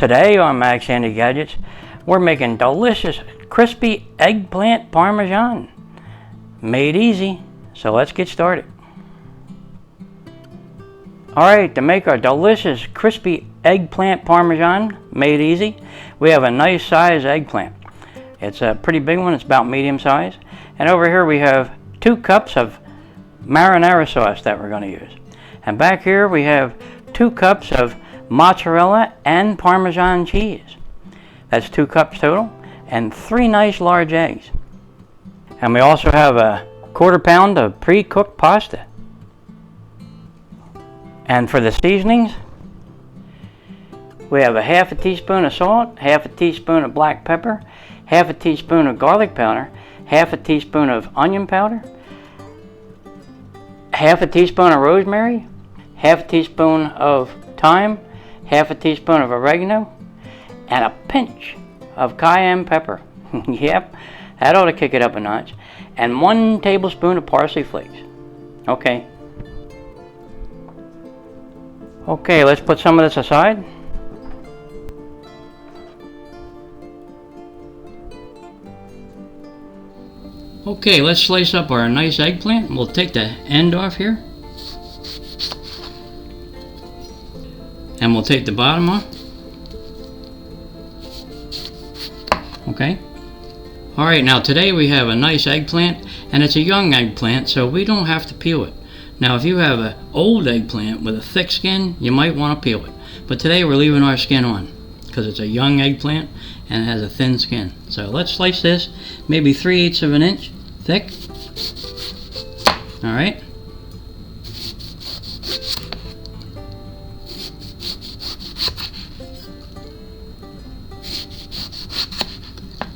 Today on Max Handy Gadgets, we're making delicious crispy eggplant parmesan. Made easy, so let's get started. Alright, to make our delicious crispy eggplant parmesan, made easy, we have a nice size eggplant. It's a pretty big one, it's about medium size. And over here we have 2 cups of marinara sauce that we're going to use. And back here we have 2 cups of mozzarella and Parmesan cheese. That's 2 cups total, and 3 nice large eggs. And we also have a 1/4 pound of pre-cooked pasta. And for the seasonings, we have a 1/2 teaspoon of salt, 1/2 teaspoon of black pepper, 1/2 teaspoon of garlic powder, 1/2 teaspoon of onion powder, 1/2 teaspoon of rosemary, 1/2 teaspoon of thyme, 1/2 teaspoon of oregano, and a pinch of cayenne pepper. Yep, that ought to kick it up a notch. And 1 tablespoon of parsley flakes. Okay, let's put some of this aside. Okay, let's slice up our nice eggplant. We'll take the end off here. And we'll take the bottom off. Okay. Alright, now today we have a nice eggplant, and it's a young eggplant, so we don't have to peel it. Now if you have an old eggplant with a thick skin, you might want to peel it. But today we're leaving our skin on, because it's a young eggplant and it has a thin skin. So let's slice this, maybe 3/8 of an inch thick. Alright.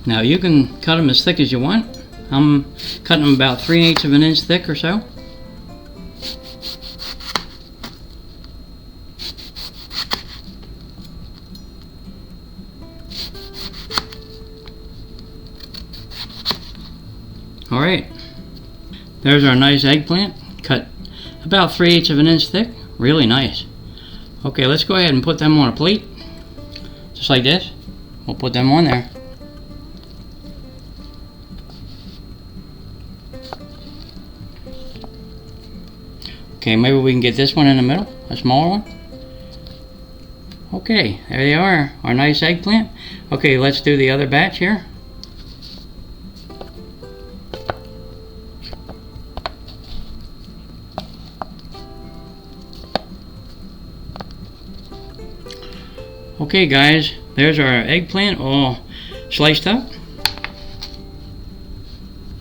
Now you can cut them as thick as you want. I'm cutting them about 3/8 of an inch thick or so. Alright, there's our nice eggplant, cut about 3/8 of an inch thick, really nice. Okay, let's go ahead and put them on a plate, just like this. We'll put them on there. Okay, maybe we can get this one in the middle, a smaller one. Okay, there they are, our nice eggplant. Okay, let's do the other batch here. Okay guys, there's our eggplant all sliced up.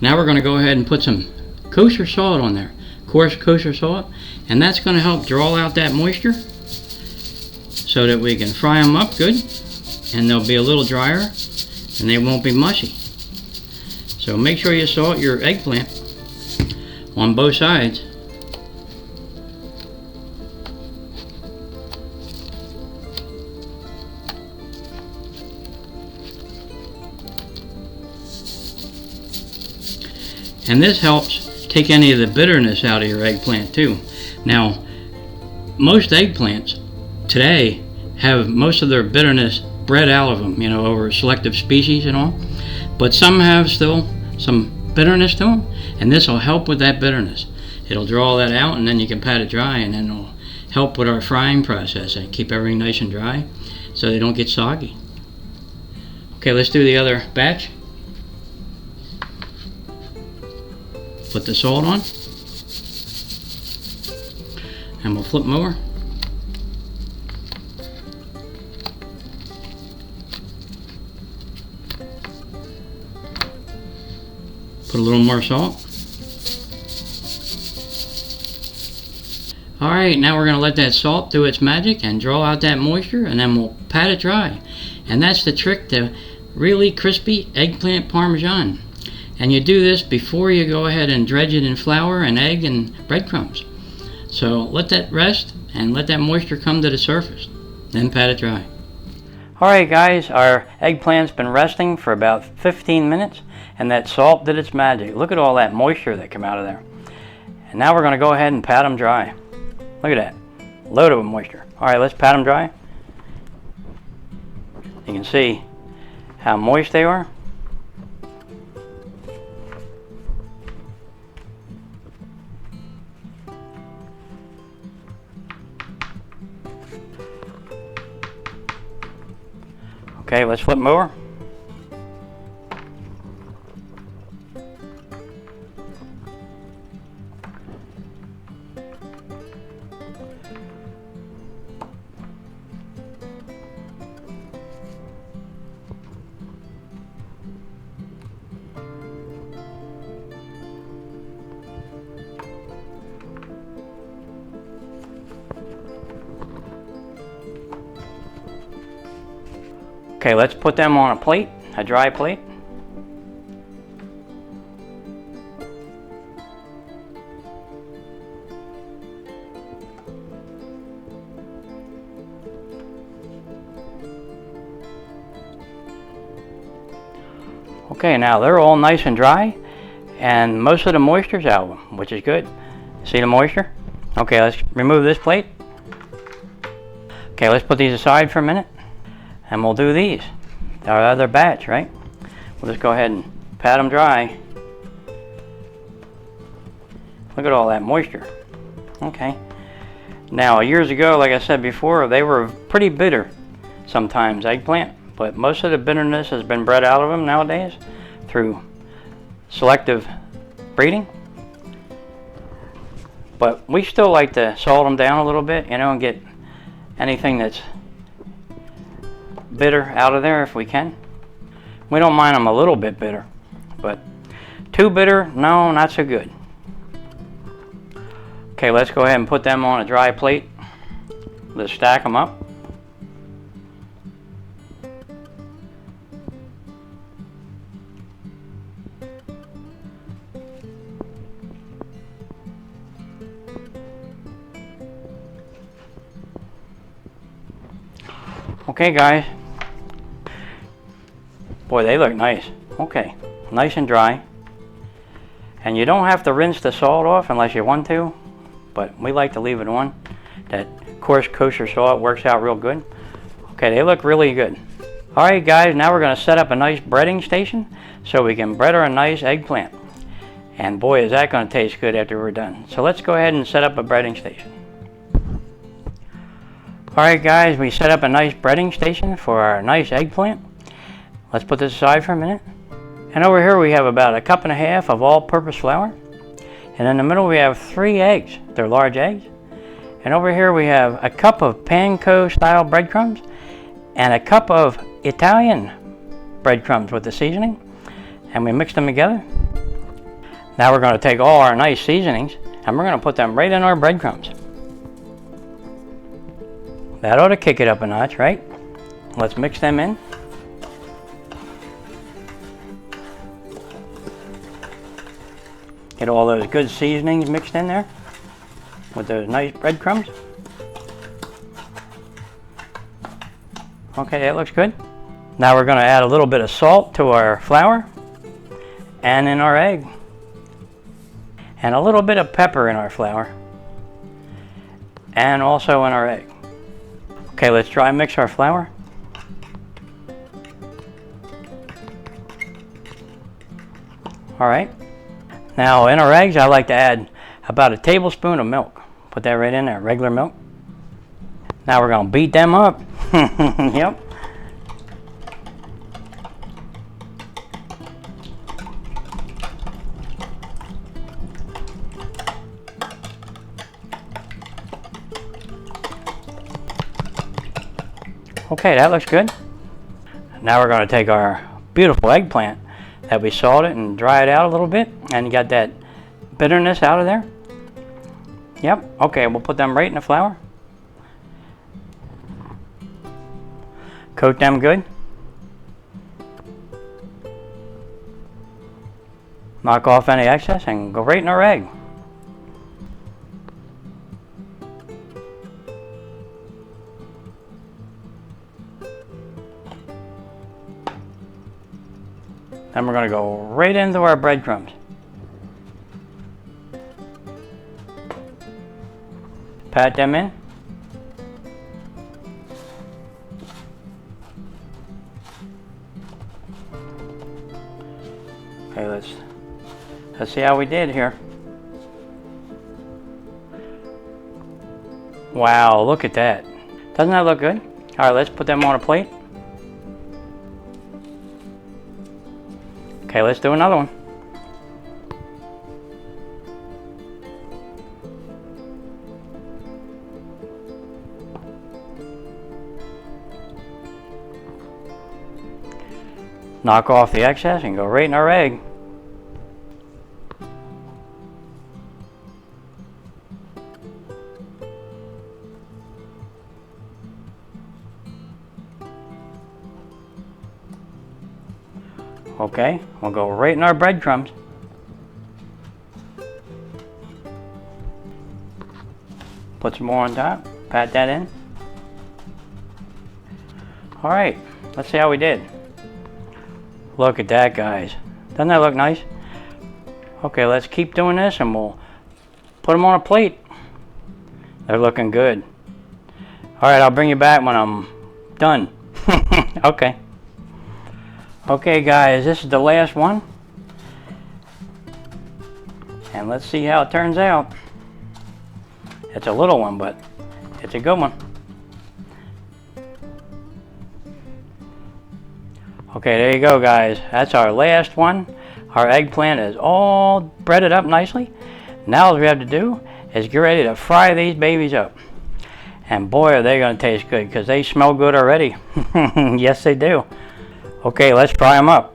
Now we're going to go ahead and put some kosher salt on there. Coarse kosher salt, and that's going to help draw out that moisture so that we can fry them up good, and they'll be a little drier and they won't be mushy. So make sure you salt your eggplant on both sides. And this helps take any of the bitterness out of your eggplant too. Now, most eggplants today have most of their bitterness bred out of them, you know, over selective species and all. But some have still some bitterness to them, and this will help with that bitterness. It'll draw that out, and then you can pat it dry, and then it'll help with our frying process and keep everything nice and dry so they don't get soggy. Okay, let's do the other batch. Put the salt on, and we'll flip them over. Put a little more salt. Alright, now we're going to let that salt do its magic and draw out that moisture, and then we'll pat it dry. And that's the trick to really crispy eggplant parmesan. And you do this before you go ahead and dredge it in flour and egg and breadcrumbs. So let that rest and let that moisture come to the surface. Then pat it dry. Alright guys, our eggplant's been resting for about 15 minutes, and that salt did its magic. Look at all that moisture that came out of there. And now we're going to go ahead and pat them dry. Look at that. Load of moisture. Alright, let's pat them dry. You can see how moist they are. Okay, let's flip them over. Okay, let's put them on a plate, a dry plate. Okay, now they're all nice and dry, and most of the moisture's out of them, which is good. See the moisture? Okay, let's remove this plate. Okay, let's put these aside for a minute. And we'll do these, our other batch, right? We'll just go ahead and pat them dry. Look at all that moisture. Okay. Now, years ago, like I said before, they were pretty bitter sometimes, eggplant. But most of the bitterness has been bred out of them nowadays through selective breeding. But we still like to salt them down a little bit, you know, and get anything that's bitter out of there if we can. We don't mind them a little bit bitter, but too bitter, no, not so good. Okay, let's go ahead and put them on a dry plate. Let's stack them up. Okay, guys. Boy, they look nice. Okay, nice and dry. And you don't have to rinse the salt off unless you want to, but we like to leave it on. That coarse kosher salt works out real good. Okay, they look really good. Alright guys, now we're going to set up a nice breading station so we can bread our nice eggplant. And boy, is that going to taste good after we're done. So let's go ahead and set up a breading station. Alright guys, we set up a nice breading station for our nice eggplant. Let's put this aside for a minute. And over here we have about 1.5 cups of all-purpose flour. And in the middle we have 3 eggs. They're large eggs. And over here we have a cup of panko style breadcrumbs and a cup of Italian breadcrumbs with the seasoning. And we mix them together. Now we're going to take all our nice seasonings and we're going to put them right in our breadcrumbs. That ought to kick it up a notch, right? Let's mix them in. Get all those good seasonings mixed in there with those nice breadcrumbs. Okay, that looks good. Now we're going to add a little bit of salt to our flour and in our egg. And a little bit of pepper in our flour and also in our egg. Okay, let's dry mix our flour. Alright. Now in our eggs I like to add about 1 tablespoon of milk. Put that right in there, regular milk. Now we're going to beat them up. Yep. Okay, that looks good. Now we're going to take our beautiful eggplant that we salted and dry it out a little bit, and you got that bitterness out of there. Yep. Okay, we'll put them right in the flour. Coat them good. Knock off any excess and go right in our egg. Then we're going to go right into our breadcrumbs. Pat them in. Okay, let's see how we did here. Wow, look at that. Doesn't that look good? All right, let's put them on a plate. Okay, let's do another one. Knock off the excess and go right in our egg. Okay, we'll go right in our breadcrumbs. Put some more on top, pat that in. All right, let's see how we did. Look at that, guys. Doesn't that look nice? Okay, let's keep doing this and we'll put them on a plate. They're looking good. All right, I'll bring you back when I'm done. Okay. Okay, guys, this is the last one. And let's see how it turns out. It's a little one, but it's a good one. Okay, there you go, guys. That's our last one. Our eggplant is all breaded up nicely. Now all we have to do is get ready to fry these babies up. And boy, are they going to taste good because they smell good already. Yes, they do. Okay, let's fry them up.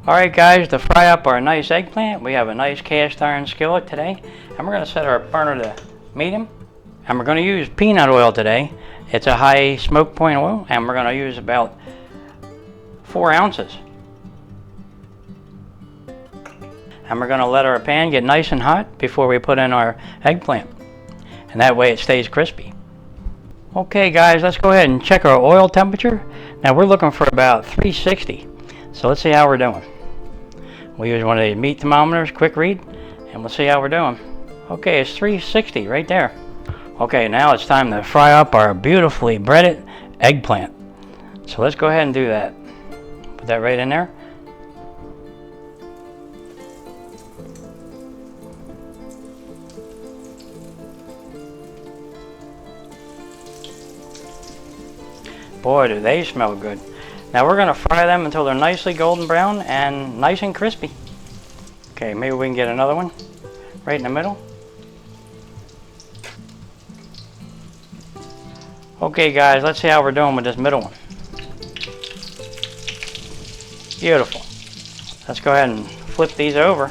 Alright, guys, to fry up our nice eggplant, we have a nice cast iron skillet today. And we're going to set our burner to medium. And we're going to use peanut oil today. It's a high smoke point oil, and we're going to use about 4 ounces. And we're going to let our pan get nice and hot before we put in our eggplant. And that way it stays crispy. Okay, guys, let's go ahead and check our oil temperature. Now we're looking for about 360. So let's see how we're doing. We use one of these meat thermometers, quick read, and we'll see how we're doing. Okay, it's 360 right there. Okay, now it's time to fry up our beautifully breaded eggplant. So let's go ahead and do that. Put that right in there. Boy, do they smell good. Now we're going to fry them until they're nicely golden brown and nice and crispy. Okay, maybe we can get another one right in the middle. Okay, guys, let's see how we're doing with this middle one. Beautiful. Let's go ahead and flip these over.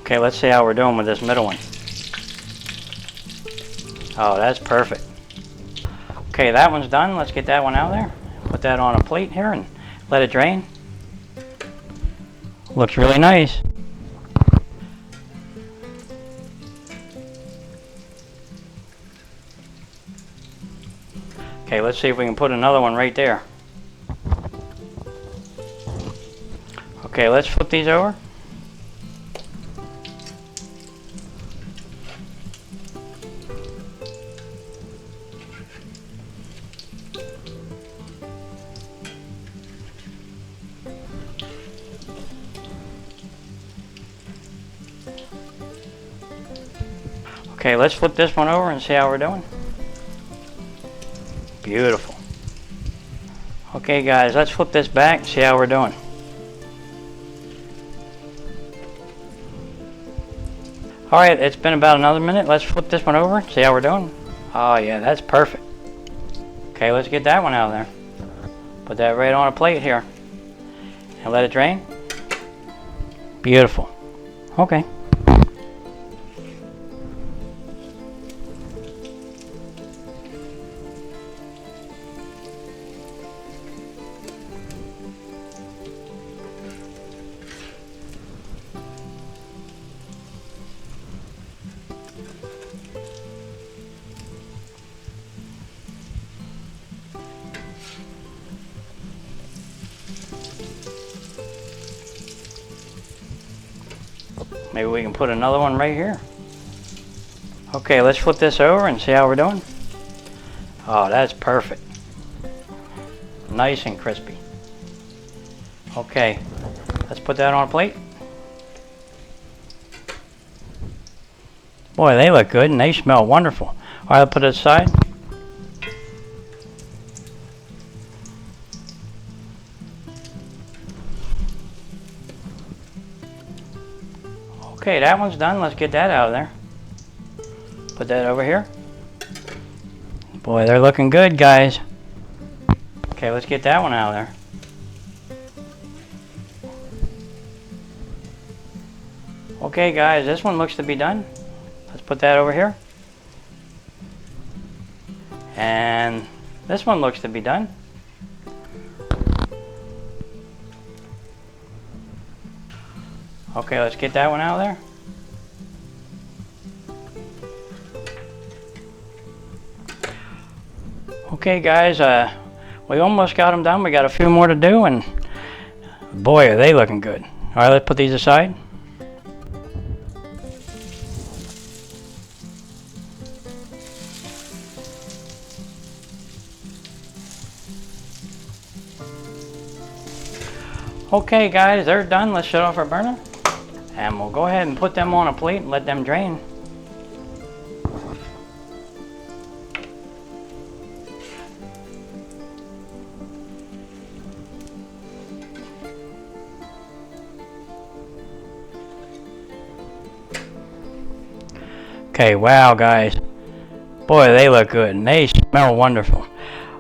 Okay, let's see how we're doing with this middle one. Oh, that's perfect. Okay, that one's done. Let's get that one out there. Put that on a plate here and let it drain. Looks really nice. Okay, let's see if we can put another one right there. Okay, let's flip these over. Okay, let's flip this one over and see how we're doing. Beautiful. Okay, guys, let's flip this back and see how we're doing. Alright, it's been about another minute. Let's flip this one over, see how we're doing. Oh yeah, that's perfect. Okay, let's get that one out of there. Put that right on a plate here. And let it drain. Beautiful. Okay. Maybe we can put another one right here. Okay, let's flip this over and see how we're doing. Oh, that's perfect. Nice and crispy. Okay, let's put that on a plate. Boy, they look good and they smell wonderful. All right, I'll put it aside. Okay, that one's done. Let's get that out of there. Put that over here. Boy, they're looking good, guys. Okay, let's get that one out of there. Okay, guys, this one looks to be done. Let's put that over here. And this one looks to be done. Okay, let's get that one out of there. Okay, guys, we almost got them done. We got a few more to do, and boy, are they looking good. All right, let's put these aside. Okay, guys, they're done. Let's shut off our burner, and we'll go ahead and put them on a plate and let them drain. Okay, wow, guys. Boy, they look good and they smell wonderful.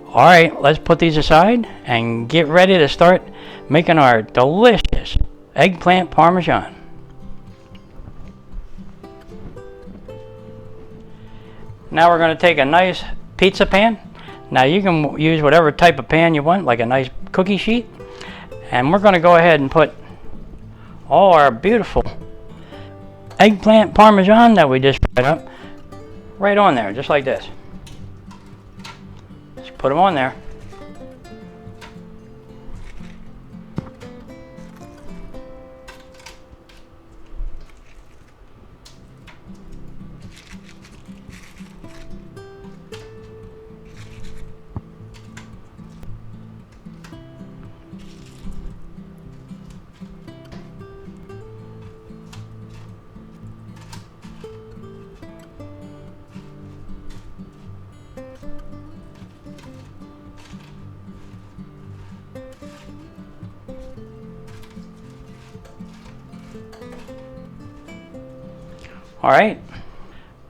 All right, let's put these aside and get ready to start making our delicious eggplant parmesan. Now we're going to take a nice pizza pan. Now you can use whatever type of pan you want, like a nice cookie sheet. And we're going to go ahead and put all our beautiful eggplant parmesan that we just fried up right on there, just like this. Just put them on there.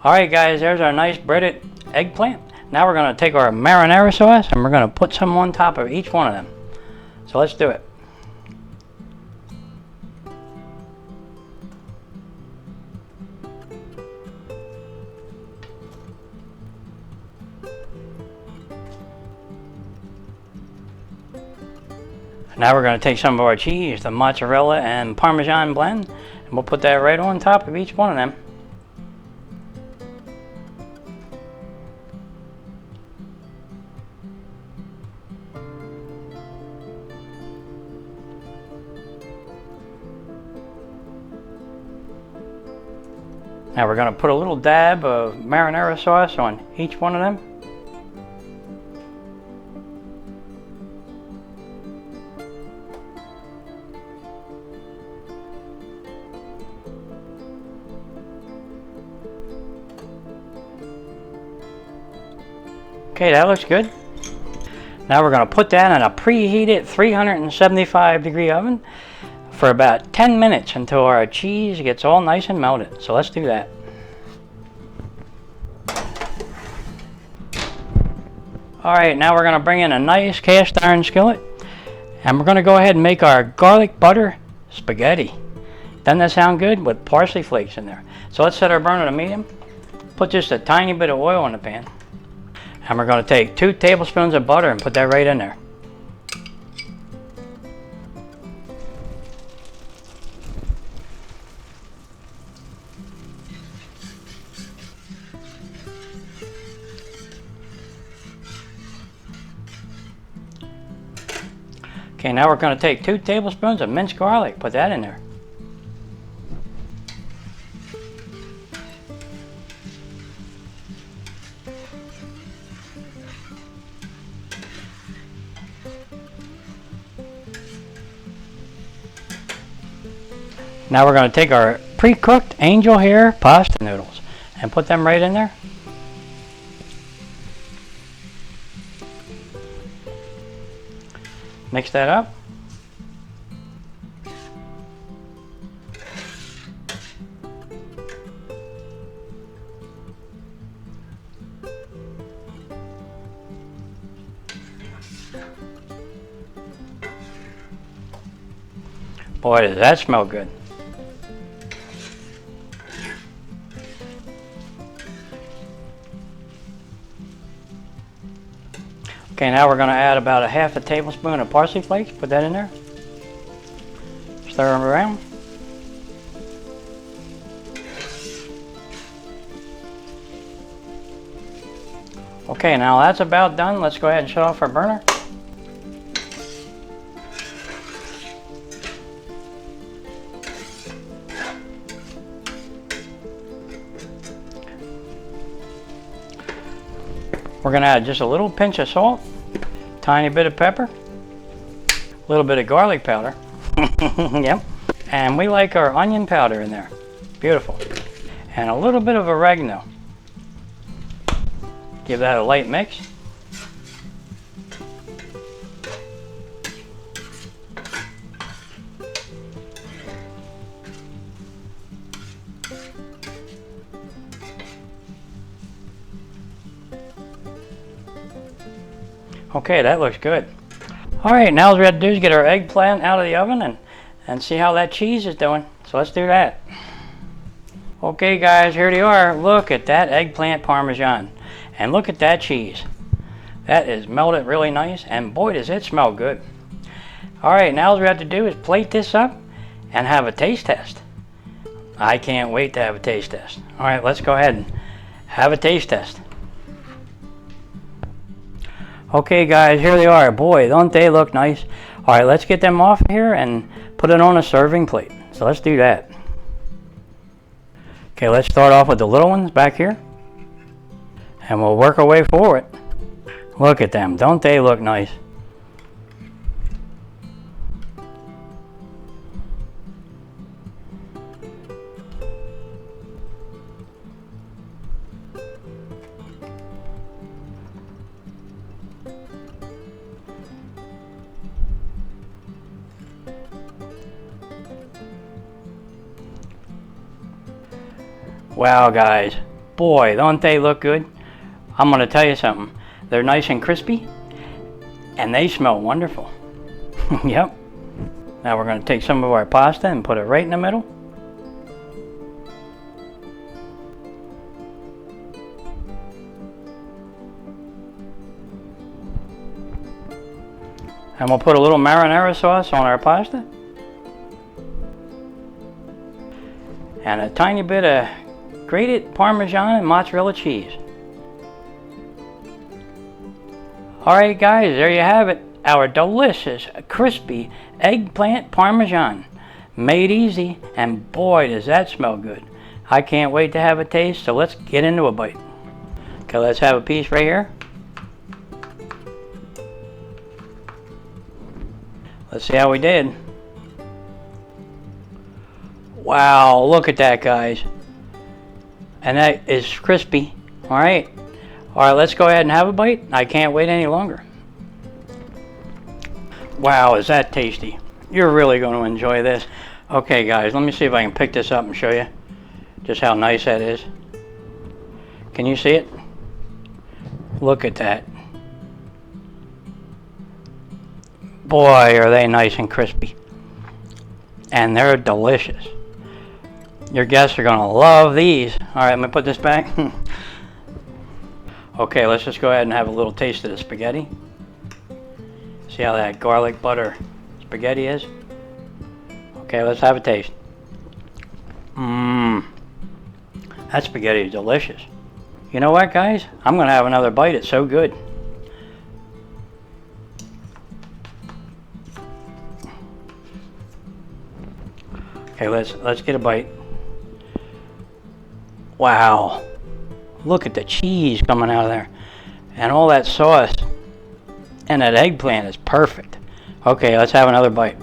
All right, guys, there's our nice breaded eggplant. Now we're going to take our marinara sauce and we're going to put some on top of each one of them. So let's do it. Now we're going to take some of our cheese, the mozzarella and Parmesan blend, and we'll put that right on top of each one of them. Now we're going to put a little dab of marinara sauce on each one of them. Okay, that looks good. Now we're going to put that in a preheated 375-degree oven for about 10 minutes until our cheese gets all nice and melted. So let's do that. Alright, now we're going to bring in a nice cast iron skillet and we're going to go ahead and make our garlic butter spaghetti. Doesn't that sound good? With parsley flakes in there. So let's set our burner to medium. Put just a tiny bit of oil in the pan. And we're going to take 2 tablespoons of butter and put that right in there. Okay, now we're going to take 2 tablespoons of minced garlic, put that in there. Now we're going to take our pre-cooked angel hair pasta noodles and put them right in there. Mix that up. Boy, does that smell good. Okay, now we're going to add about a half a tablespoon of parsley flakes. Put that in there. Stir them around. Okay, now that's about done. Let's go ahead and shut off our burner. We're going to add just a little pinch of salt, tiny bit of pepper, a little bit of garlic powder. Yep. And we like our onion powder in there. Beautiful. And a little bit of oregano. Give that a light mix. Okay, that looks good. Alright, now all we have to do is get our eggplant out of the oven and see how that cheese is doing. So let's do that. Okay guys, here they are. Look at that eggplant parmesan. And look at that cheese. That is melted really nice, and boy does it smell good. Alright, now all we have to do is plate this up and have a taste test. I can't wait to have a taste test. Alright, let's go ahead and have a taste test. Okay guys, here they are. Boy, don't they look nice. Alright, let's get them off here and put it on a serving plate. So let's do that. Okay, let's start off with the little ones back here. And we'll work our way forward. Look at them, don't they look nice? Wow guys, boy don't they look good. I'm going to tell you something, they're nice and crispy and they smell wonderful. Yep. Now we're going to take some of our pasta and put it right in the middle. And we'll put a little marinara sauce on our pasta. And a tiny bit of grated Parmesan and mozzarella cheese. Alright guys, there you have it. Our delicious, crispy eggplant Parmesan. Made easy, and boy does that smell good. I can't wait to have a taste, so let's get into a bite. Okay, let's have a piece right here. Let's see how we did. Wow, look at that guys. And that is crispy. Alright. Alright, let's go ahead and have a bite. I can't wait any longer. Wow, is that tasty. You're really going to enjoy this. Okay guys, let me see if I can pick this up and show you just how nice that is. Can you see it? Look at that. Boy, are they nice and crispy. And they're delicious. Your guests are going to love these. Alright, I'm going to put this back. Okay, let's just go ahead and have a little taste of the spaghetti. See how that garlic butter spaghetti is? Okay, let's have a taste. Mmm. That spaghetti is delicious. You know what, guys? I'm going to have another bite. It's so good. Okay, let's get a bite. Wow. Look at the cheese coming out of there. And all that sauce. And that eggplant is perfect. Okay, let's have another bite.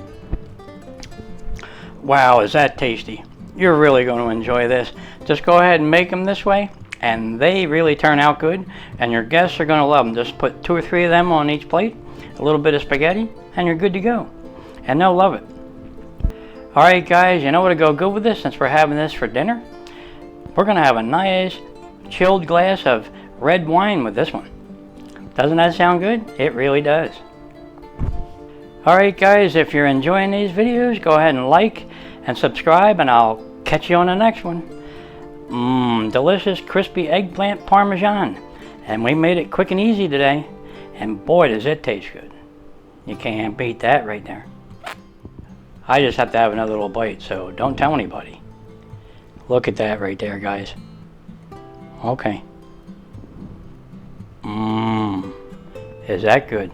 Wow, is that tasty. You're really going to enjoy this. Just go ahead and make them this way, and they really turn out good, and your guests are going to love them. Just put 2 or 3 of them on each plate, a little bit of spaghetti, and you're good to go. And they'll love it. Alright guys, you know what to go good with this since we're having this for dinner? We're going to have a nice chilled glass of red wine with this one. Doesn't that sound good? It really does. Alright guys, if you're enjoying these videos, go ahead and like and subscribe, and I'll catch you on the next one. Delicious crispy eggplant parmesan. And we made it quick and easy today. And boy, does it taste good. You can't beat that right there. I just have to have another little bite, so don't tell anybody. Look at that right there, guys. Okay. Is that good?